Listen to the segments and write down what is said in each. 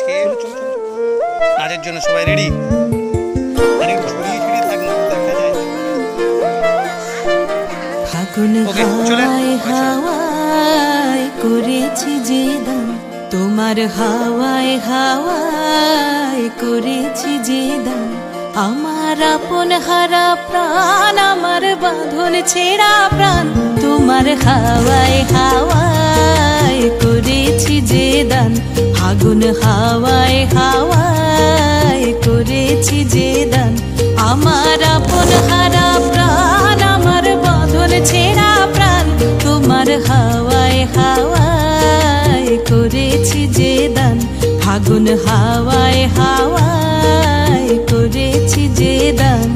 আজকে নাচের জন্য সবাই রেডি? ফাগুন হাওয়ায় হাওয়ায় করেছি যে দান, তোমার হাওয়ায় হাওয়ায় করেছি যে দান। আমার আপন হারা প্রাণ, আমার বাঁধন ছেঁড়া প্রাণ, তোমার হাওয়ায় হাওয়ায় করেছি যে দান। ফাগুন হাওয়ায় হাওয়ায় করেছি যে দান। আমার আপন হারা প্রাণ, আমার বাঁধন ছেঁড়া প্রাণ, তোমার হাওয়ায় হাওয়ায় করেছি যে দান। ফাগুন হাওয়ায় হাওয়ায় করেছি যে দান।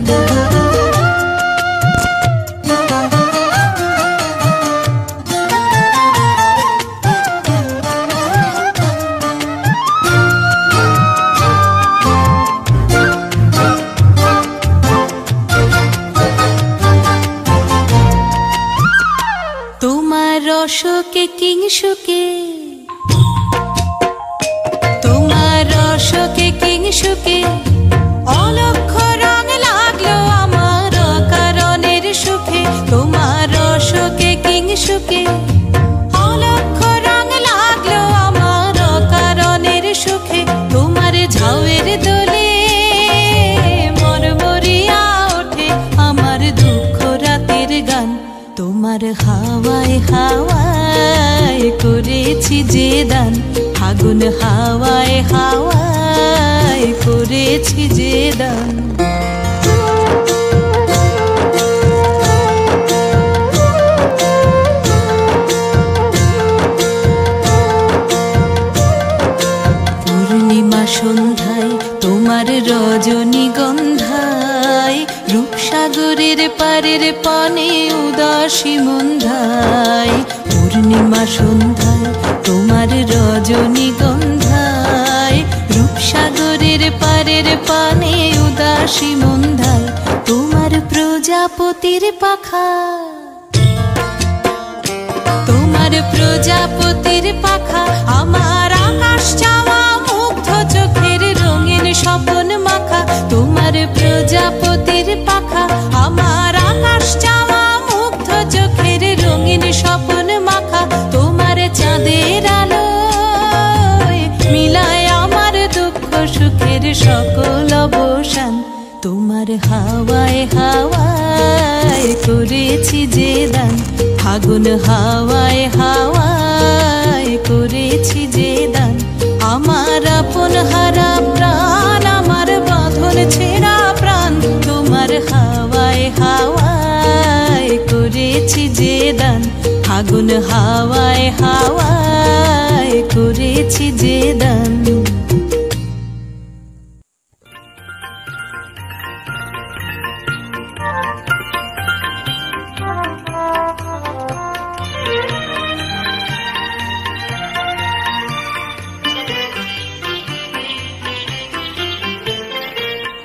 তোমার রসকে কিংসুকে, তোমার রসকে কিংসুকে অলক্ষ রং লাগলো আমার কারণের সুখে। তোমার রসকে কিংসুকে অলক্ষ রং লাগলো আমার কারণের সুখে। তোমার ঝাউয়ের দোলে মরমরিয়া ওঠে আমার দুঃখ রাতের গান। তোমার হাওয়ায় হাওয়ায় করেছি যে দান। ফাগুন হাওয়ায় হাওয়ায় করেছি যে দান। পূর্ণিমা সন্ধ্যায় তোমার রজনীগন্ধায়, রূপসাগরের পারের পানে উদাসী মন্ধায়। পূর্ণিমা সন্ধ্যায় তোমার রজনীগন্ধায়, রূপসাগরের পারের পানে উদাসী মন্ধায়। তোমার প্রজাপতির পাখা, তোমার প্রজাপতির পাখা আমার আকাশ চাওয়া মুগ্ধ চোখের রঙিন স্বপন মাখা। তোমার প্রজাপতির পাখা আমার আকাশ চাওয়া মুগ্ধ চোখের রঙিন স্বপন মাখা। তোমার চাঁদের আলোয় মিলায় আমার দুঃখ সুখের সকল অবসান। তোমার হাওয়ায় হাওয়ায় করেছি যে দান। ফাগুন হাওয়ায় হাওয়ায় করেছি যে দান। আমার আপন হারা প্রাণ, আমার বাঁধন ছেঁড়া প্রাণ, তোমার হাওয়ায় হাওয়ায় করেছি যে দান। ফাগুন হাওয়ায় হাওয়ায় করেছি যে দান।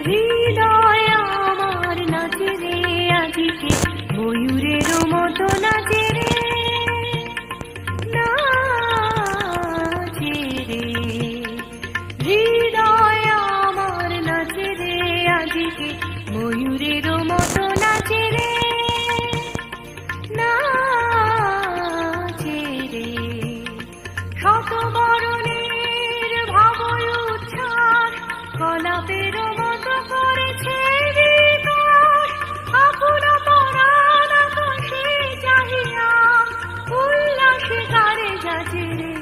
হৃদয় আমার নাচে রে আজকে, ময়ূরের মতো নাচে রে, নাচে রে। হৃদয় আমার নাচে রে আজকে, ময়ূরের মতো নাচে রে, নাচে রে। শত বরণের ভাব উচ্ছ্বাস কলাপের মতো করেছে বিকাশ। আপন পরাণ আকাশে চাহিয়া উল্লাসে তারে যাচে রে।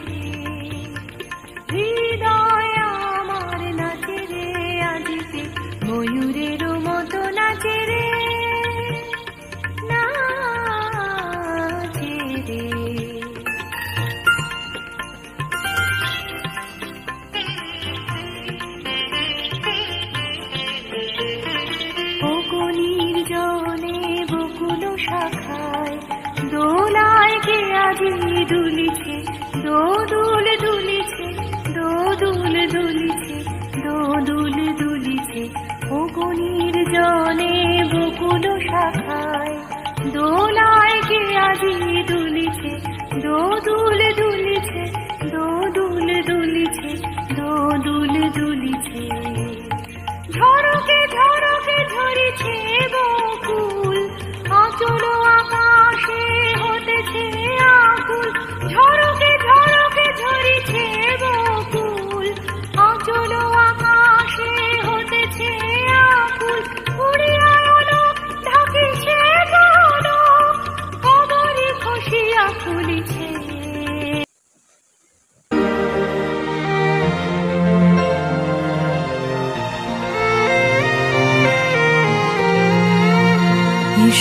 হৃদয় আমার নাচে রে আজকে, ময়ূরের মতো নাচে রে, নাচে রে। বকুনির জনে বকুল শাখায় দোলায় কে আজি দুলিছে, দোদুল দুলিছে, দোদুল দুলিছে, দোদুল দুলিছে। বকুনির জনে বকুল শাখায় দোলায় কে আজি দুলিছে, দোদুল দুলিছে, দোদুল দুলিছে, দোদুল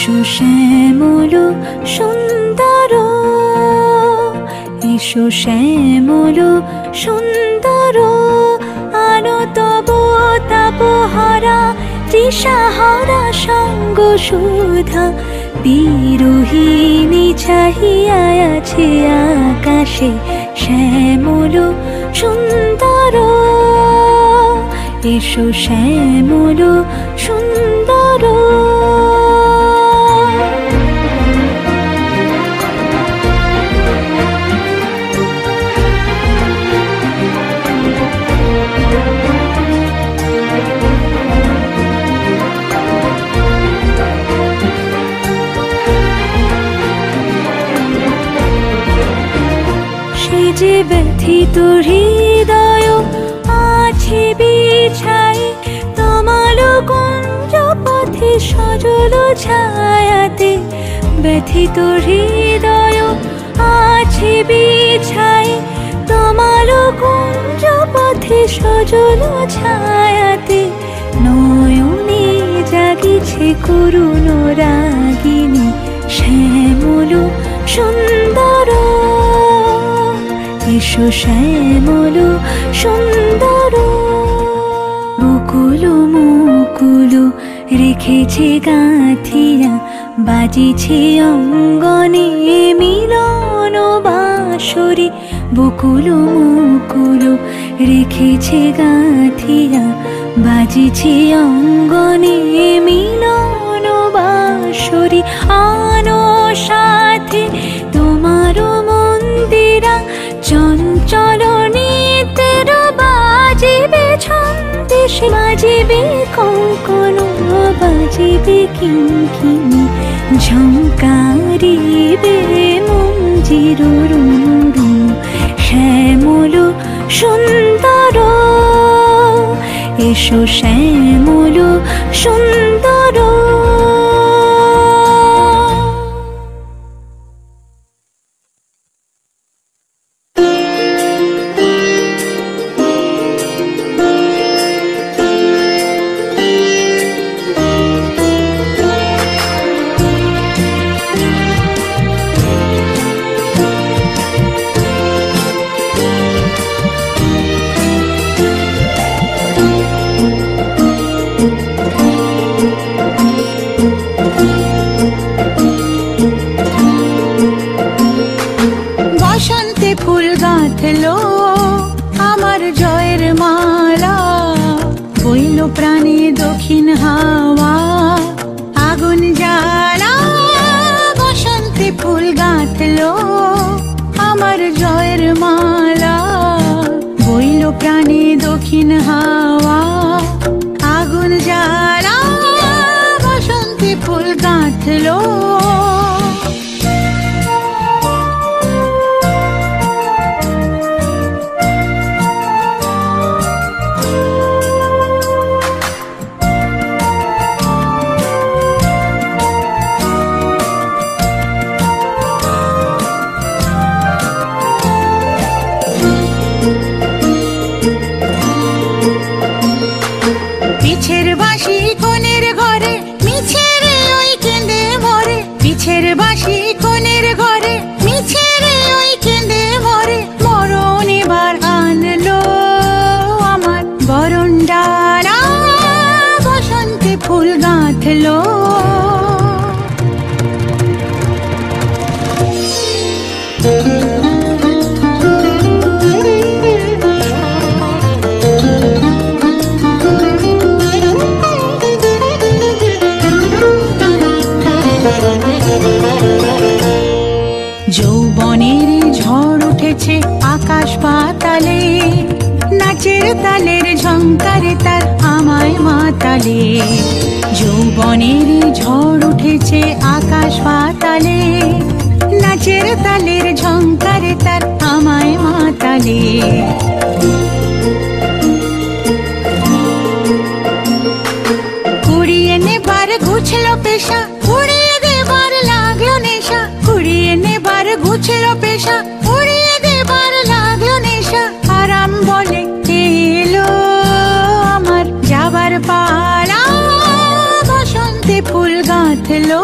এসো শ্যামল সুন্দর, এসো শ্যামল সুন্দর, আনো তব তাপহারা তৃষাহারা সঙ্গ সুধা। বিরোহিণী চাহিয়া আছে আকাশে শ্যামল সুন্দর, এসো শ্যামল সুন্দর। সে যে ব্যথিত হৃদয় আছে বিছাই, তমাল কুঞ্জ পথে সজল ছায়াতে। ব্যথিত হৃদয় আছে বিছাই, তমাল কুঞ্জ পথে সজল ছায়াতে। নয়নে জাগিছে করুণ রাগিনী শ্যামল সুন্দর, এসো শ্যামল সুন্দর। বকুল মুকুল রেখেছে গাঁথিয়া, বাজিছে অঙ্গনে মিলন বাঁশরি। বকুল মুকুল রেখেছে গাঁথিয়া, বাজিছে অঙ্গনে মিলন বাঁশরি। আনো সাথে তোমার মন্দিরা, চঞ্চল নিতের বাজিবে ছন্দেশে। বাজিবে কঙ্কণ, বাজিবে কিঙ্কিণী, ঝঙ্কারিবে মঞ্জির রুনরু। শ্যামল সুন্দর, এসো শ্যামল সুন্দর। প্রাণে দক্ষিণ হাওয়া আগুন জ্বালা, বসন্তে ফুল গাঁথলো আমার জয়ের মালা। বইল প্রাণে দক্ষিণ হাওয়া আগুন জ্বালা, বসন্তে ফুল গাঁথলো। পিছের বাঁশি কোণের ঘরে মিছে রে ওই কেঁদে মরে, পিছের বাঁশি কোণের ঘরে মিছে রে ওই কেঁদে মরে। মরণ এবার আনলো আমার বরণ ডালা, বসন্তে ফুল গাঁথলো। যৌবনের ঝড় উঠেছে আকাশ পাতালে, নাচের তালের ঝঙ্কারে তার আমায় মাতালে। যৌবনের ঝড় উঠেছে আকাশ পাতালে, নাচের তালের ঝঙ্কারে তার আমায় মাতালে। কুড়িয়ে নেবার ঘুছলো পেশা, উড়িয়ে দেবার লাগলো নেশা। কুড়িয়ে নেবার ঘুছলো পেশা, উড়িয়ে দেবার লাগলো নেশা। আরাম বলে এলো আমার যাবার পালা, বসন্তে ফুল গাঁথলো।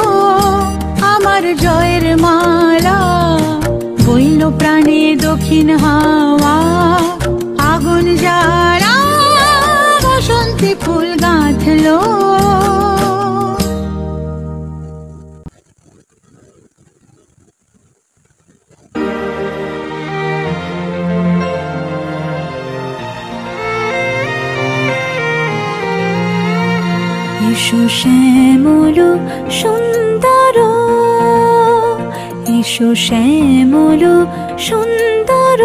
প্রাণে দক্ষিণ হাওয়া, আগুন জ্বালা বসন্তে ফুল গাঁথলো। এসো শ্যামল সুন্দর, এসো শ্যামল সুন্দর,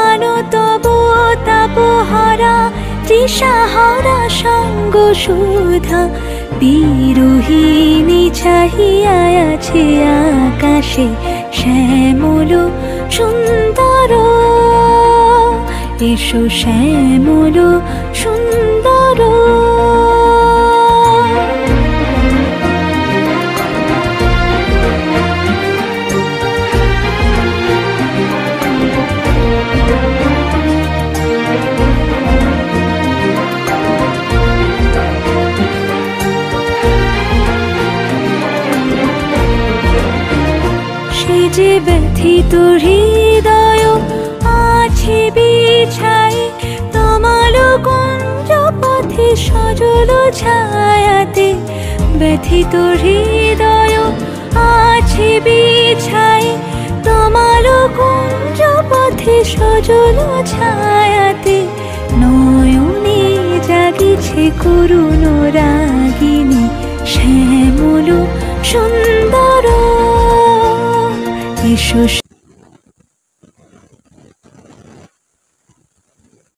আনো তব তাপহারা তৃষাহারা সঙ্গ সুধা। বিরোহিণী চাহিয়া আছে আকাশে শ্যামল সুন্দর, এসো শ্যামল সুন্দর। যে ব্যথিত হৃদয় আছে বিছাই, তমাল কুঞ্জ পথে সজল ছায়াতে। ব্যথিত হৃদয় আছে বিছাই, তমাল কুঞ্জ পথে সজল ছায়াতে। নয়নে জাগিছে করুণ রাগিনী শ্যামল সুন্দর, এসো